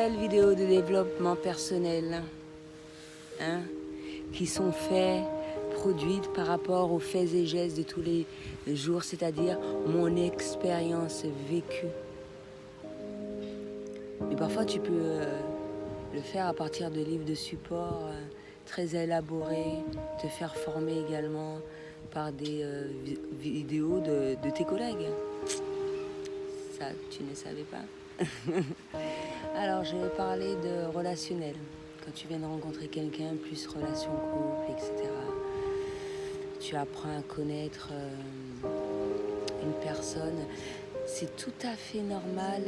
nouvelles vidéos de développement personnel hein, qui sont produites par rapport aux faits et gestes de tous les jours, c'est-à-dire mon expérience vécue. Mais parfois tu peux le faire à partir de livres de support très élaborés, te faire former également par des vidéos de tes collègues. Ça, tu ne savais pas. Alors, je vais parler de relationnel. Quand tu viens de rencontrer quelqu'un, plus relation couple, etc. Tu apprends à connaître une personne. C'est tout à fait normal,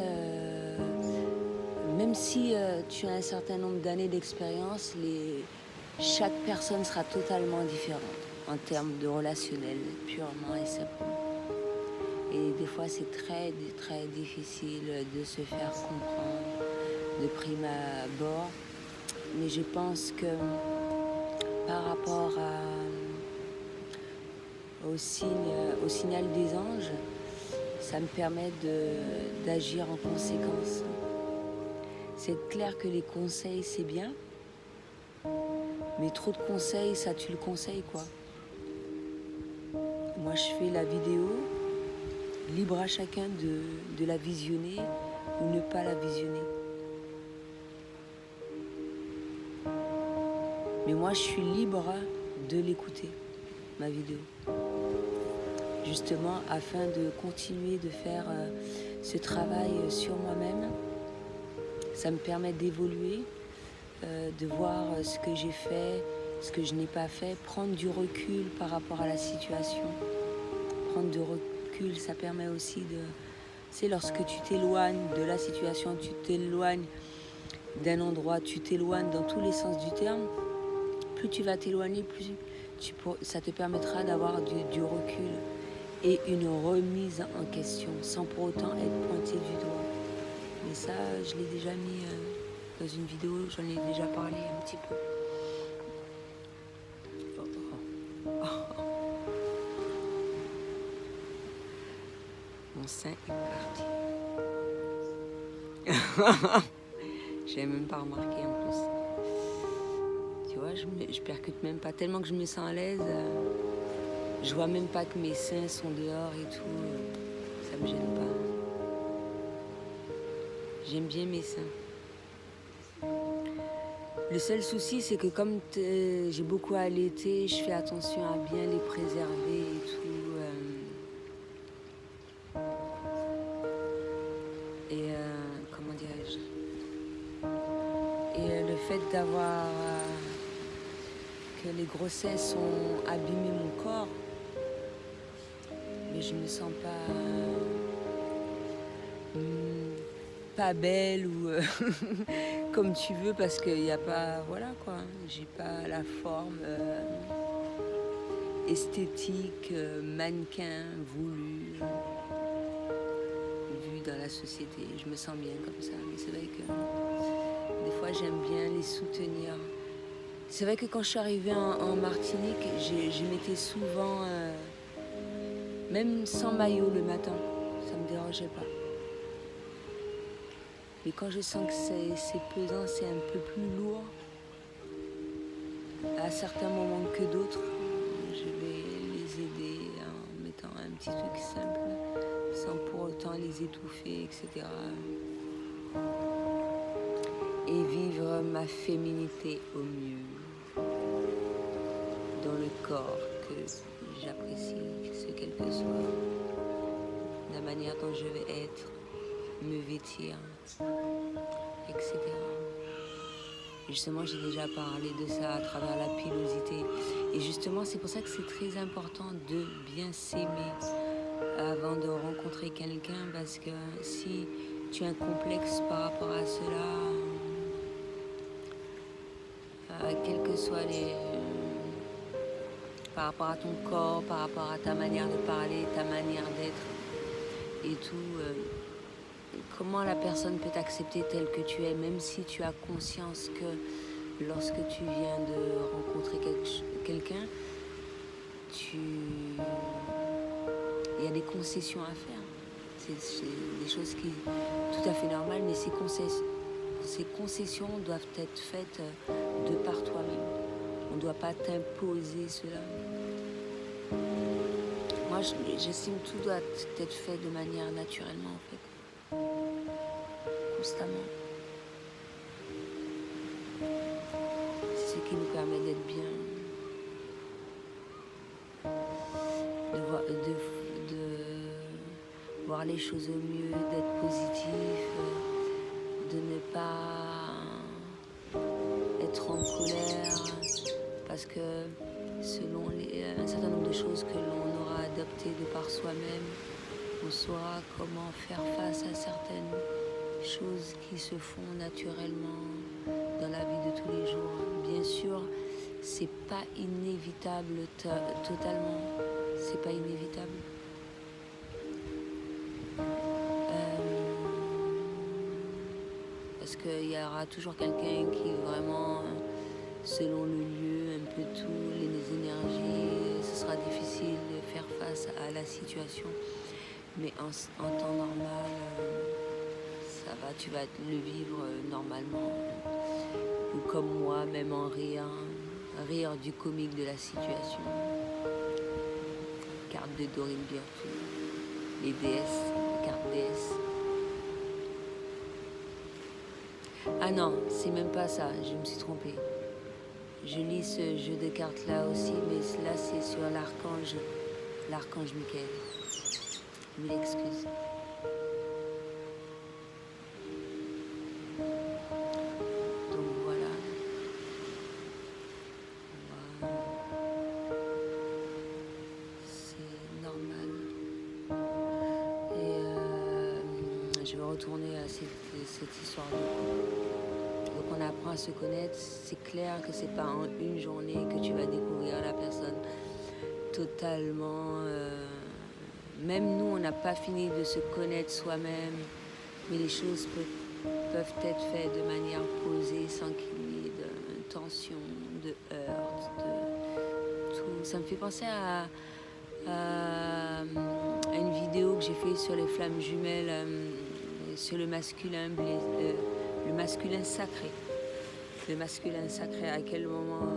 même si tu as un certain nombre d'années d'expérience, chaque personne sera totalement différente en termes de relationnel, purement et simplement. Et des fois, c'est très, très difficile de se faire comprendre de prime abord. Mais je pense que par rapport au signal des anges, ça me permet d'agir en conséquence. C'est clair que les conseils, c'est bien. Mais trop de conseils, ça tue le conseil, quoi. Moi, je fais la vidéo. Libre à chacun de la visionner ou ne pas la visionner. Mais moi, je suis libre de l'écouter, ma vidéo. Justement, afin de continuer de faire ce travail sur moi-même. Ça me permet d'évoluer, de voir ce que j'ai fait, ce que je n'ai pas fait, prendre du recul par rapport à la situation. Prendre du recul, ça permet aussi de... C'est lorsque tu t'éloignes de la situation, tu t'éloignes d'un endroit, tu t'éloignes dans tous les sens du terme, plus tu vas t'éloigner, plus ça te permettra d'avoir du recul et une remise en question, sans pour autant être pointé du doigt. Mais ça, je l'ai déjà mis dans une vidéo, j'en ai déjà parlé un petit peu. Mon sein est parti. J'avais même pas remarqué en plus. Tu vois, je percute même pas. Tellement que je me sens à l'aise, je vois même pas que mes seins sont dehors et tout. Ça me gêne pas. J'aime bien mes seins. Le seul souci, c'est que comme j'ai beaucoup allaité, je fais attention à bien les préserver et tout. Comment dirais-je? Et le fait d'avoir que les grossesses ont abîmé mon corps, mais je me sens pas belle ou comme tu veux, parce qu'il n'y a pas, voilà quoi, j'ai pas la forme esthétique, mannequin voulu, vue dans la société. Je me sens bien comme ça, mais c'est vrai que des fois j'aime bien les soutenir. C'est vrai que quand je suis arrivée en Martinique, je mettais souvent, même sans maillot le matin, ça me dérangeait pas. Mais quand je sens que c'est pesant, c'est un peu plus lourd, à certains moments que d'autres, je vais les aider en mettant un petit truc simple, sans pour autant les étouffer, etc. Et vivre ma féminité au mieux, dans le corps que j'apprécie, ce quel que soit, la manière dont je vais être, me vêtir, etc. Justement, j'ai déjà parlé de ça à travers la pilosité. Et justement, c'est pour ça que c'est très important de bien s'aimer avant de rencontrer quelqu'un, parce que si tu as un complexe par rapport à cela, quels que soient par rapport à ton corps, par rapport à ta manière de parler, ta manière d'être et tout, comment la personne peut t'accepter tel que tu es, même si tu as conscience que lorsque tu viens de rencontrer quelqu'un, il y a des concessions à faire. C'est des choses qui sont tout à fait normales, mais ces ces concessions doivent être faites de par toi-même. On ne doit pas t'imposer cela. Moi, j'estime que tout doit être fait de manière naturellement, en fait. Constamment. C'est ce qui nous permet d'être bien. De voir les choses au mieux, d'être positif, de ne pas être en colère, parce que selon un certain nombre de choses que l'on aura adoptées de par soi-même, on saura comment faire face à certaines choses qui se font naturellement dans la vie de tous les jours. Bien sûr, c'est pas inévitable totalement, c'est pas inévitable. Parce qu'il y aura toujours quelqu'un qui vraiment, selon le lieu, un peu tout, les énergies, ce sera difficile de faire face à la situation. Mais en temps normal, ça va, tu vas le vivre normalement. Ou comme moi, même en rire du comique de la situation. Carte de Dorine Birtou, les déesses, carte déesse. Ah non, c'est même pas ça, je me suis trompée. Je lis ce jeu de cartes là aussi, mais là c'est sur l'archange Michael. Mille excuses. Donc voilà. C'est normal. Et je vais retourner à cette histoire de couple. Donc on apprend à se connaître. C'est clair que c'est pas en une journée que tu vas découvrir la personne totalement. Même nous, on n'a pas fini de se connaître soi-même, mais les choses peuvent être faites de manière posée, sans qu'il y ait de tension, de heurts, de tout. Ça me fait penser à une vidéo que j'ai faite sur les flammes jumelles, sur le masculin sacré. Le masculin sacré, à quel moment...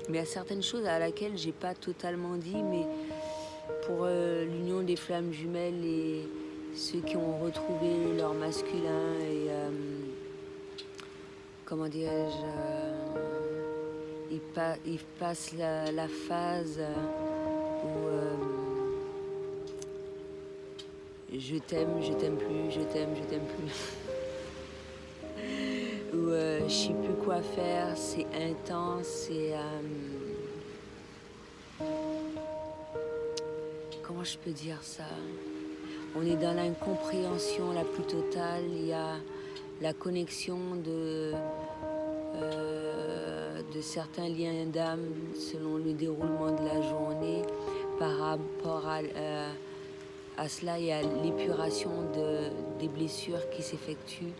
mais il y a certaines choses à laquelle j'ai pas totalement dit, mais pour l'union des flammes jumelles et ceux qui ont retrouvé leur masculin et comment dirais-je, ils passent la phase où je t'aime plus, je t'aime plus. Où je sais plus quoi faire, c'est intense, c'est... comment je peux dire ça? On est dans l'incompréhension la plus totale. Il y a la connexion de certains liens d'âme selon le déroulement de la journée. Par rapport à cela, il y a l'épuration des blessures qui s'effectuent.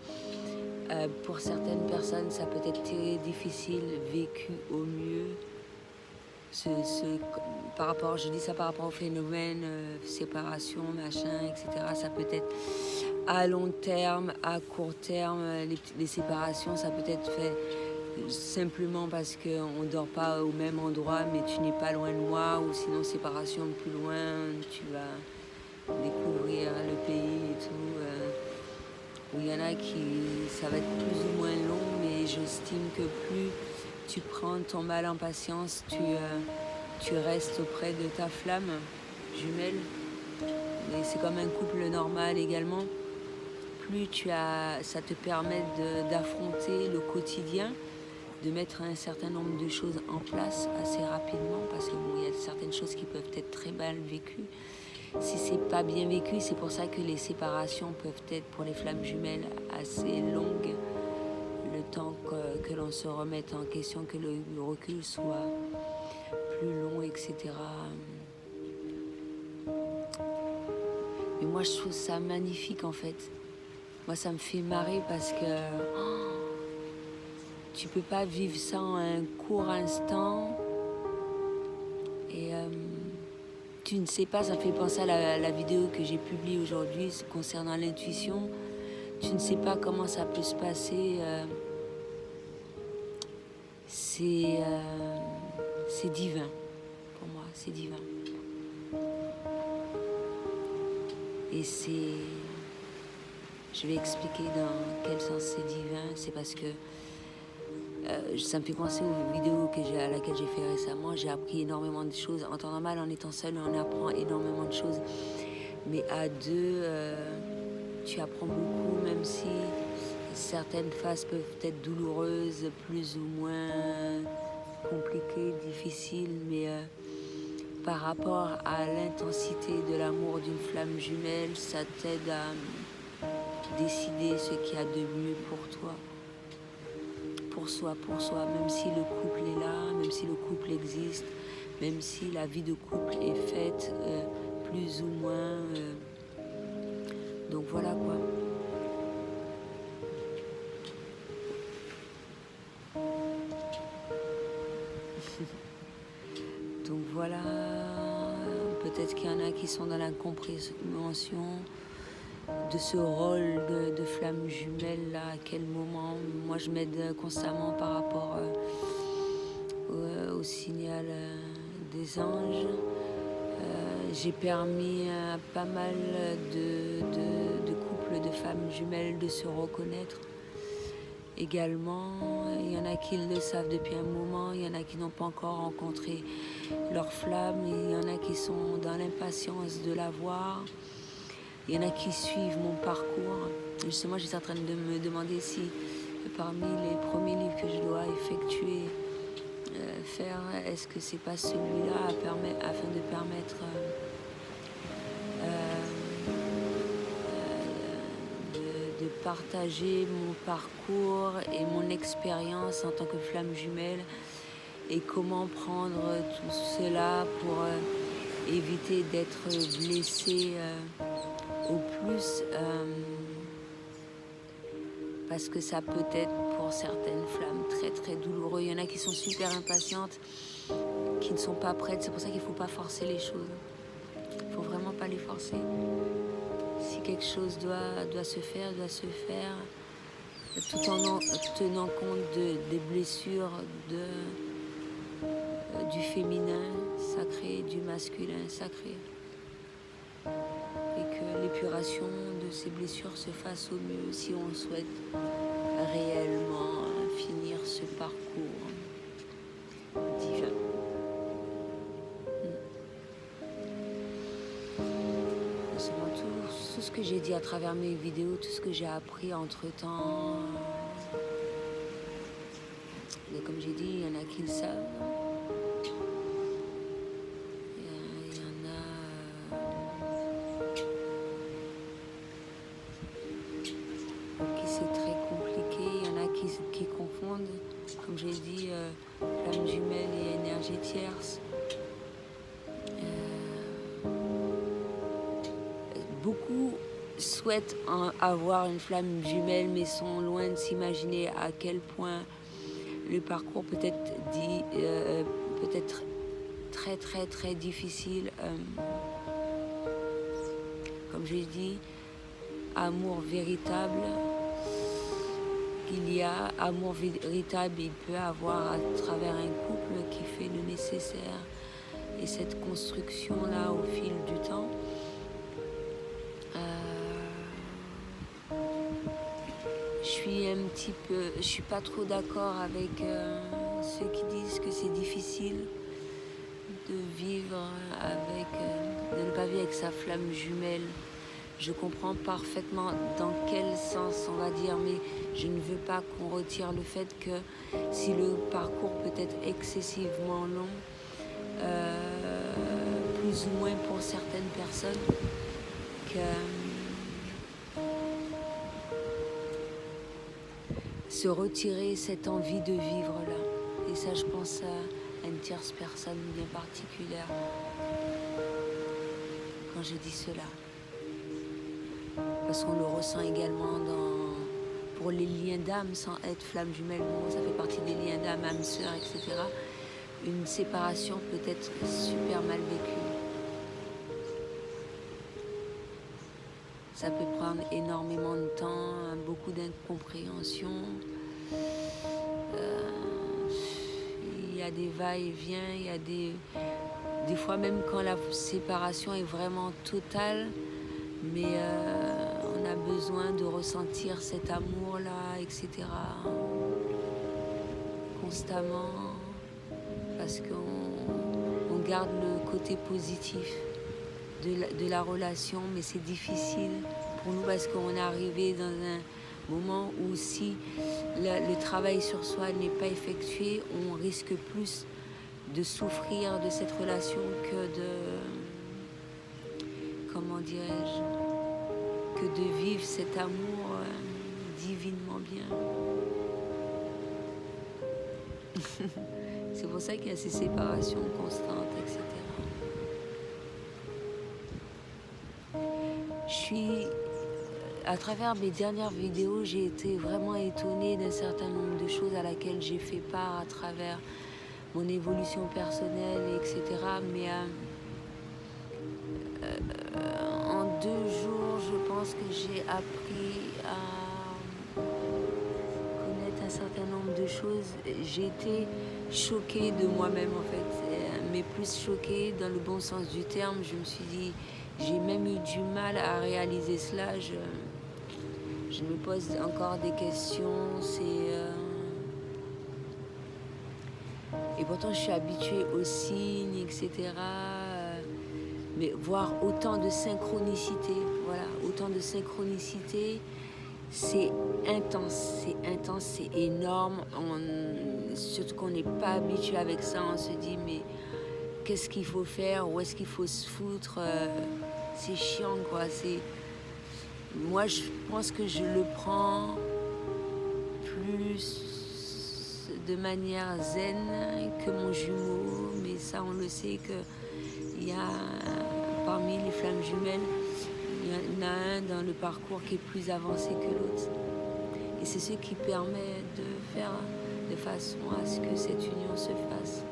Pour certaines personnes, ça peut être très difficile, vécu au mieux. Par rapport, je dis ça par rapport au phénomène séparation, machin, etc. Ça peut être à long terme, à court terme, les séparations, ça peut être fait simplement parce qu'on ne dort pas au même endroit, mais tu n'es pas loin de moi, ou sinon séparation plus loin, tu vas découvrir le pays et tout. Où il y en a qui, ça va être plus ou moins long, mais j'estime que plus tu prends ton mal en patience, tu restes auprès de ta flamme jumelle. Mais c'est comme un couple normal également. Plus ça te permet d'affronter le quotidien, de mettre un certain nombre de choses en place assez rapidement, parce que bon, il y a certaines choses qui peuvent être très mal vécues. Si c'est pas bien vécu, c'est pour ça que les séparations peuvent être pour les flammes jumelles assez longues, le temps que l'on se remette en question, que le recul soit plus long, etc. Mais moi, je trouve ça magnifique, en fait. Moi, ça me fait marrer parce que tu peux pas vivre ça en un court instant. Et tu ne sais pas, ça me fait penser à la vidéo que j'ai publiée aujourd'hui concernant l'intuition. tu ne sais pas comment ça peut se passer. C'est divin, pour moi, c'est divin. Et je vais expliquer dans quel sens c'est divin. C'est parce que ça me fait penser aux vidéos à laquelle j'ai fait récemment. J'ai appris énormément de choses. En temps normal, en étant seul, on apprend énormément de choses. Mais à deux, tu apprends beaucoup, même si certaines phases peuvent être douloureuses, plus ou moins compliquées, difficiles. Mais par rapport à l'intensité de l'amour d'une flamme jumelle, ça t'aide à décider ce qu'il y a de mieux pour toi. Pour soi, même si le couple est là, même si le couple existe, même si la vie de couple est faite plus ou moins. Donc voilà quoi. Donc voilà, peut-être qu'il y en a qui sont dans l'incompréhension de ce rôle de flamme jumelle là, à quel moment. Moi je m'aide constamment par rapport au signal des anges. J'ai permis à pas mal de couples de femmes jumelles de se reconnaître également. Il y en a qui le savent depuis un moment, il y en a qui n'ont pas encore rencontré leur flamme, il y en a qui sont dans l'impatience de la voir. Il y en a qui suivent mon parcours. Justement, j'étais en train de me demander si parmi les premiers livres que je dois effectuer, faire, est-ce que c'est pas celui-là afin de permettre de partager mon parcours et mon expérience en tant que flamme jumelle et comment prendre tout cela pour éviter d'être blessé au plus parce que ça peut être pour certaines flammes très très douloureux. Il y en a qui sont super impatientes, qui ne sont pas prêtes. C'est pour ça qu'il ne faut pas forcer les choses. Il ne faut vraiment pas les forcer. Si quelque chose doit se faire, tout en tenant compte des blessures du féminin sacré, du masculin sacré. Et que l'épuration de ces blessures se fasse au mieux si on souhaite réellement finir ce parcours divin. Tout ce que j'ai dit à travers mes vidéos, tout ce que j'ai appris entre-temps, comme j'ai dit, il y en a qui le savent. Il y en a pour qui c'est très compliqué, il y en a qui confondent, comme j'ai dit, flamme jumelle et énergie tierce. Beaucoup souhaitent avoir une flamme jumelle, mais sont loin de s'imaginer à quel point le parcours peut être très très très difficile. Comme j'ai dit, amour véritable, il peut avoir à travers un couple qui fait le nécessaire et cette construction là au fil du temps. Je suis pas trop d'accord avec ceux qui disent que c'est difficile de vivre de ne pas vivre avec sa flamme jumelle. Je comprends parfaitement dans quel sens on va dire, mais je ne veux pas qu'on retire le fait que si le parcours peut être excessivement long, plus ou moins pour certaines personnes, que se retirer cette envie de vivre là. Et ça, je pense à une tierce personne bien particulière quand je dis cela. Parce qu'on le ressent également pour les liens d'âme, sans être flamme jumelle, ça fait partie des liens d'âme, âme sœur, etc. Une séparation peut être super mal vécue. Ça peut prendre énormément de temps, beaucoup d'incompréhension. Il y a des va-et-vient, il y a des fois même quand la séparation est vraiment totale, mais on a besoin de ressentir cet amour-là, etc. Constamment, parce qu'on garde le côté positif de la relation, mais c'est difficile pour nous parce qu'on est arrivé dans un moment où si le travail sur soi n'est pas effectué, on risque plus de souffrir de cette relation que comment dirais-je, que de vivre cet amour divinement bien. C'est pour ça qu'il y a ces séparations constantes, etc. À travers mes dernières vidéos, j'ai été vraiment étonnée d'un certain nombre de choses à laquelle j'ai fait part à travers mon évolution personnelle, etc. Mais en 2 jours, je pense que j'ai appris à connaître un certain nombre de choses. J'ai été choquée de moi-même en fait, mais plus choquée dans le bon sens du terme. Je me suis dit, j'ai même eu du mal à réaliser cela. Je me pose encore des questions. Et pourtant, je suis habituée aux signes, etc. Mais voir autant de synchronicité, voilà, autant de synchronicité, c'est intense, c'est énorme. Surtout qu'on n'est pas habitué avec ça, on se dit, mais qu'est-ce qu'il faut faire, où est-ce qu'il faut se foutre, c'est chiant, quoi. Moi, je pense que je le prends plus de manière zen que mon jumeau, mais ça, on le sait qu'il y a parmi les flammes jumelles, il y en a un dans le parcours qui est plus avancé que l'autre. Et c'est ce qui permet de faire de façon à ce que cette union se fasse.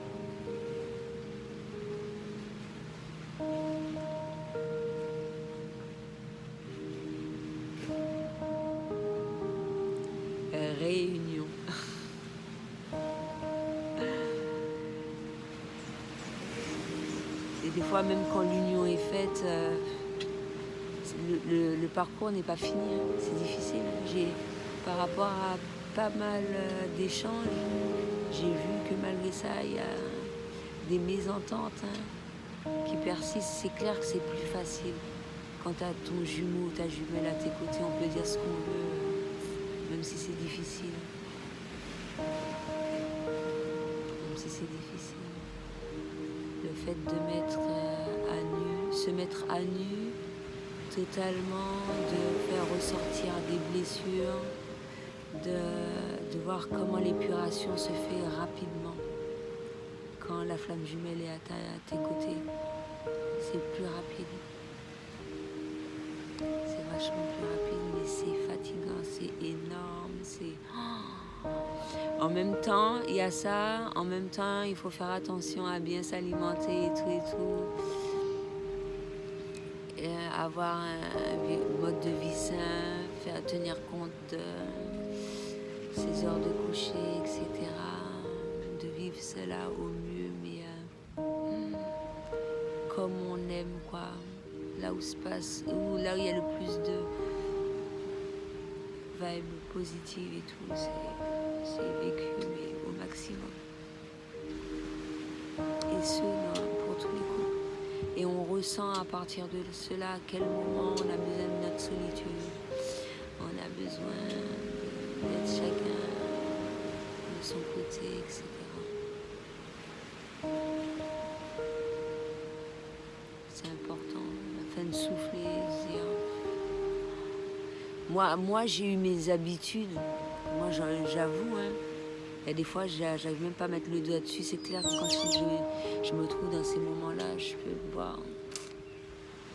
Réunion. Et des fois, même quand l'union est faite, le parcours n'est pas fini, hein. C'est difficile. Par rapport à pas mal d'échanges, j'ai vu que malgré ça, il y a des mésententes qui persistent. C'est clair que c'est plus facile quand tu as ton jumeau ou ta jumelle à tes côtés. On peut dire ce qu'on veut, même si c'est difficile. Même si c'est difficile. Le fait de se mettre à nu, totalement, de faire ressortir des blessures, de voir comment l'épuration se fait rapidement. Quand la flamme jumelle est à tes côtés, c'est plus rapide. C'est vachement plus rapide, mais c'est fatigant, c'est énorme, En même temps, il y a ça, en même temps, il faut faire attention à bien s'alimenter et tout. Et avoir un mode de vie sain, tenir compte de ses heures de coucher, etc. De vivre cela au mieux, mais comme on aime, quoi. Là où là où il y a le plus de vibes positives et tout, c'est vécu, mais au maximum. Et ce, pour tous les coups. Et on ressent à partir de cela à quel moment on a besoin de notre solitude. On a besoin d'être chacun de son côté, etc. C'est important, afin de souffler, dire. Moi, j'ai eu mes habitudes. Moi, j'avoue, il y a des fois, j'arrive même pas à mettre le doigt dessus. C'est clair que quand je me trouve dans ces moments-là, je peux voir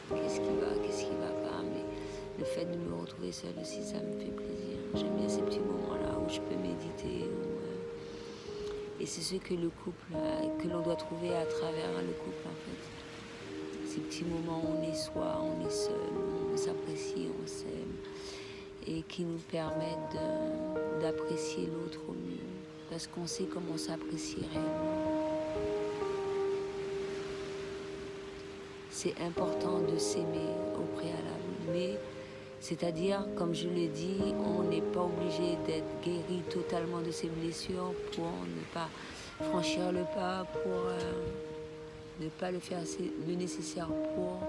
qu'est-ce qui va pas. Mais le fait de me retrouver seule aussi, ça me fait plaisir. J'aime bien ces petits moments-là où je peux méditer. Et c'est ce que le couple, que l'on doit trouver à travers le couple, en fait. ces petits moments où on est soi, on est seul, on s'apprécie, on s'aime, et qui nous permettent d'apprécier l'autre au mieux, parce qu'on sait comment on s'apprécie réellement. C'est important de s'aimer au préalable, mais c'est-à-dire, comme je le dis, on n'est pas obligé d'être guéri totalement de ses blessures pour ne pas franchir le pas, pour ne pas le faire le nécessaire pour.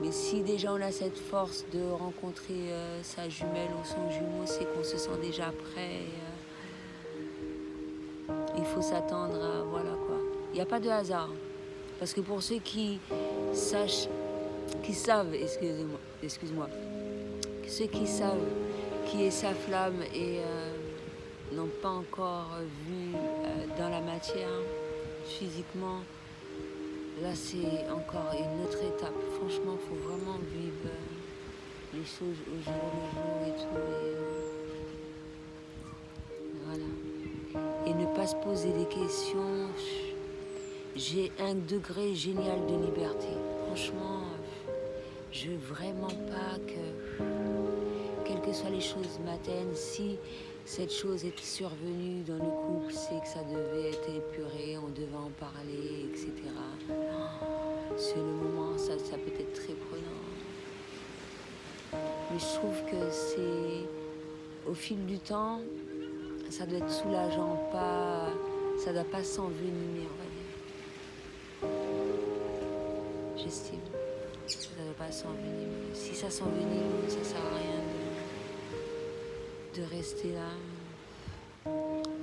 Mais si déjà on a cette force de rencontrer sa jumelle ou son jumeau, c'est qu'on se sent déjà prêt. Il faut s'attendre à... Voilà quoi. Il n'y a pas de hasard. Parce que pour ceux qui savent, excuse-moi, ceux qui savent qui est sa flamme et n'ont pas encore vu dans la matière, physiquement, là c'est encore une autre étape. Franchement, il faut vraiment vivre les choses au jour le jour et tout. Et, voilà. Et ne pas se poser des questions. J'ai un degré génial de liberté. Franchement, je veux vraiment pas que, quelles que soient les choses m'atteignent, si cette chose est survenue dans le couple, c'est que ça devait être épuré, on devait en parler, etc. Sur le moment, ça peut être très prenant. Mais je trouve que c'est, au fil du temps, ça doit être soulageant, ça doit pas s'envenimer, on va dire. J'estime. Ça ne doit pas s'envenimer. Si ça s'envenime, ça sert à rien de rester là,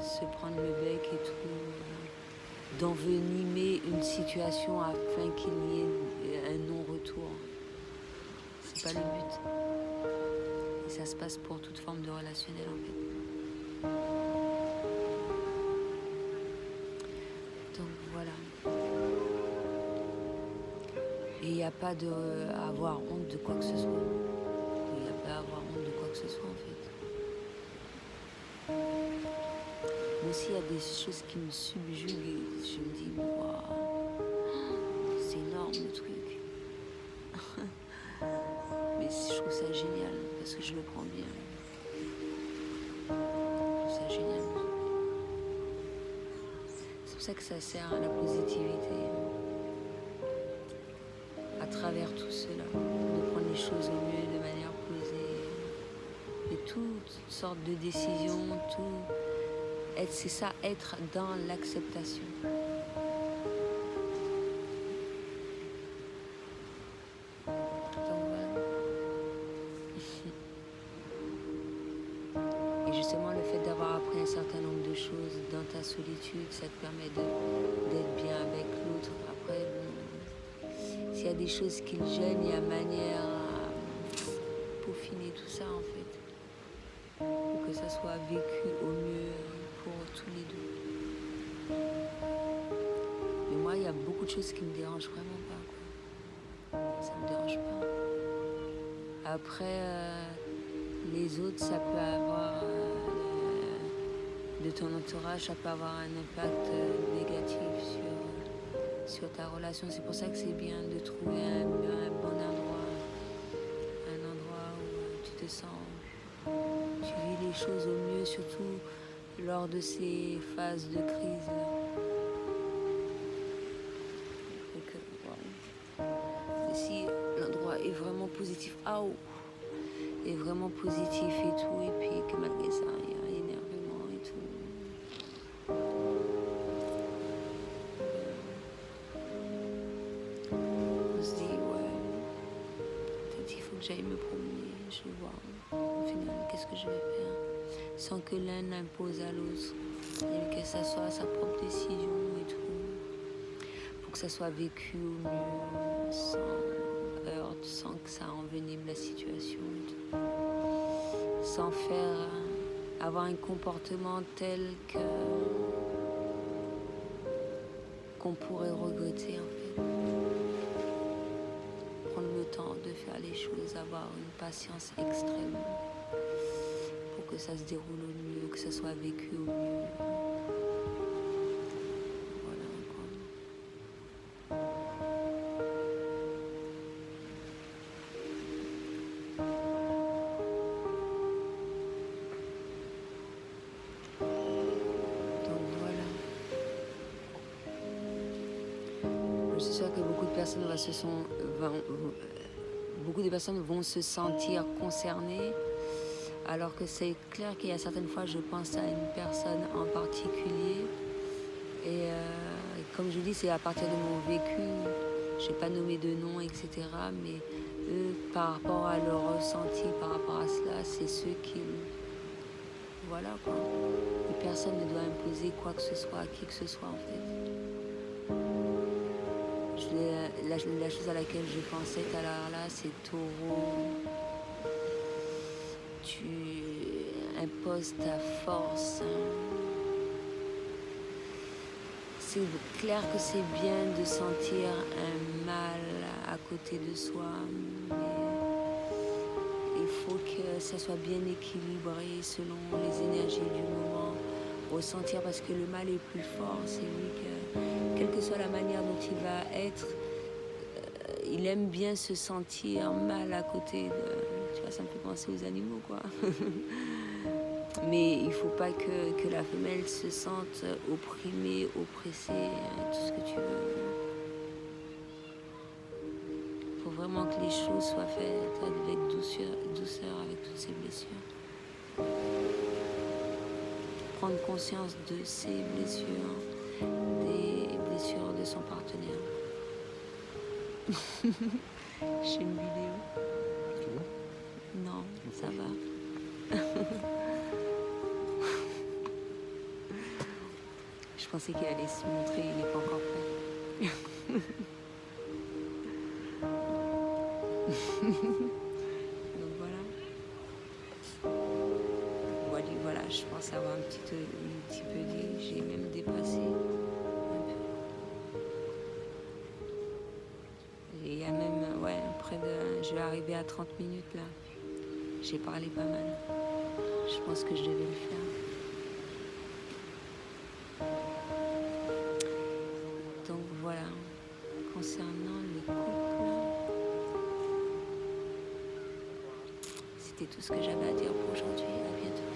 se prendre le bec et tout, d'envenimer une situation afin qu'il y ait un non-retour. C'est pas le but. Et ça se passe pour toute forme de relationnel en fait. Donc voilà. Et il n'y a pas à avoir honte de quoi que ce soit. Il n'y a pas à avoir honte de quoi que ce soit en fait. Moi aussi, il y a des choses qui me subjuguent et je me dis, waouh, c'est énorme le truc. Mais je trouve ça génial parce que je le prends bien. Je trouve ça génial. C'est pour ça que ça sert à la positivité. À travers tout cela, de prendre les choses au mieux de manière posée. Et toutes sortes de décisions, tout. C'est ça, être dans l'acceptation. Donc voilà. Et justement, le fait d'avoir appris un certain nombre de choses dans ta solitude, ça te permet d'être bien avec l'autre. Après, s'il y a des choses qui le gênent, il y a manière à peaufiner tout ça en fait. Pour que ça soit vécu au mieux pour tous les deux. Mais moi, il y a beaucoup de choses qui me dérangent vraiment pas, quoi. Ça me dérange pas. Après, les autres, ça peut avoir, de ton entourage, ça peut avoir un impact négatif sur ta relation. C'est pour ça que c'est bien de trouver un bon endroit, un endroit où tu te sens, tu vis les choses au mieux, surtout lors de ces phases de crise. Donc, wow. Et si l'endroit est vraiment positif, est vraiment positif et tout, et puis que malgré ça, il y a énervement et tout. On se dit, ouais, peut-être il faut que j'aille me promener, je vais voir. Au final, qu'est-ce que je vais faire? Sans que l'un n'impose à l'autre, et que ça soit sa propre décision et tout, pour que ça soit vécu au mieux, sans heurte, sans que ça envenime la situation et tout, sans faire avoir un comportement tel qu'on pourrait regretter en fait. Prendre le temps de faire les choses, avoir une patience extrême pour que ça se déroule au mieux, que ça soit vécu au mieux. Voilà quoi. suis sûre que beaucoup de personnes beaucoup de personnes vont se sentir concernées, alors que c'est clair qu'il y a certaines fois, je pense à une personne en particulier. Et comme je dis, c'est à partir de mon vécu, je n'ai pas nommé de nom, etc. Mais eux, par rapport à leur ressenti, par rapport à cela, c'est ceux qui... Voilà quoi. Et personne ne doit imposer quoi que ce soit à qui que ce soit en fait. La chose à laquelle je pensais tout à l'heure là, c'est Taureau. Tu imposes ta force. C'est clair que c'est bien de sentir un mal à côté de soi, mais il faut que ça soit bien équilibré selon les énergies du moment. Ressentir parce que le mal est plus fort, c'est lui que, quelle que soit la manière dont il va être, il aime bien se sentir mal à côté de... Tu vois, ça me fait penser aux animaux, quoi. Mais il ne faut pas que la femelle se sente opprimée, oppressée, tout ce que tu veux. Il faut vraiment que les choses soient faites avec douceur avec toutes ces blessures. Prendre conscience de ses blessures, des blessures de son partenaire. J'ai une vidéo. Tu vois? Non, ça va. Je pensais qu'il allait se montrer, il n'est pas encore prêt. Donc voilà. Voilà, je pense avoir un petit peu dit, j'ai même dépassé un peu. Et il y a même, je vais arriver à 30 minutes là. J'ai parlé pas mal. Je pense que je devais le faire. Donc voilà, concernant le couple, c'était tout ce que j'avais à dire pour aujourd'hui. À bientôt.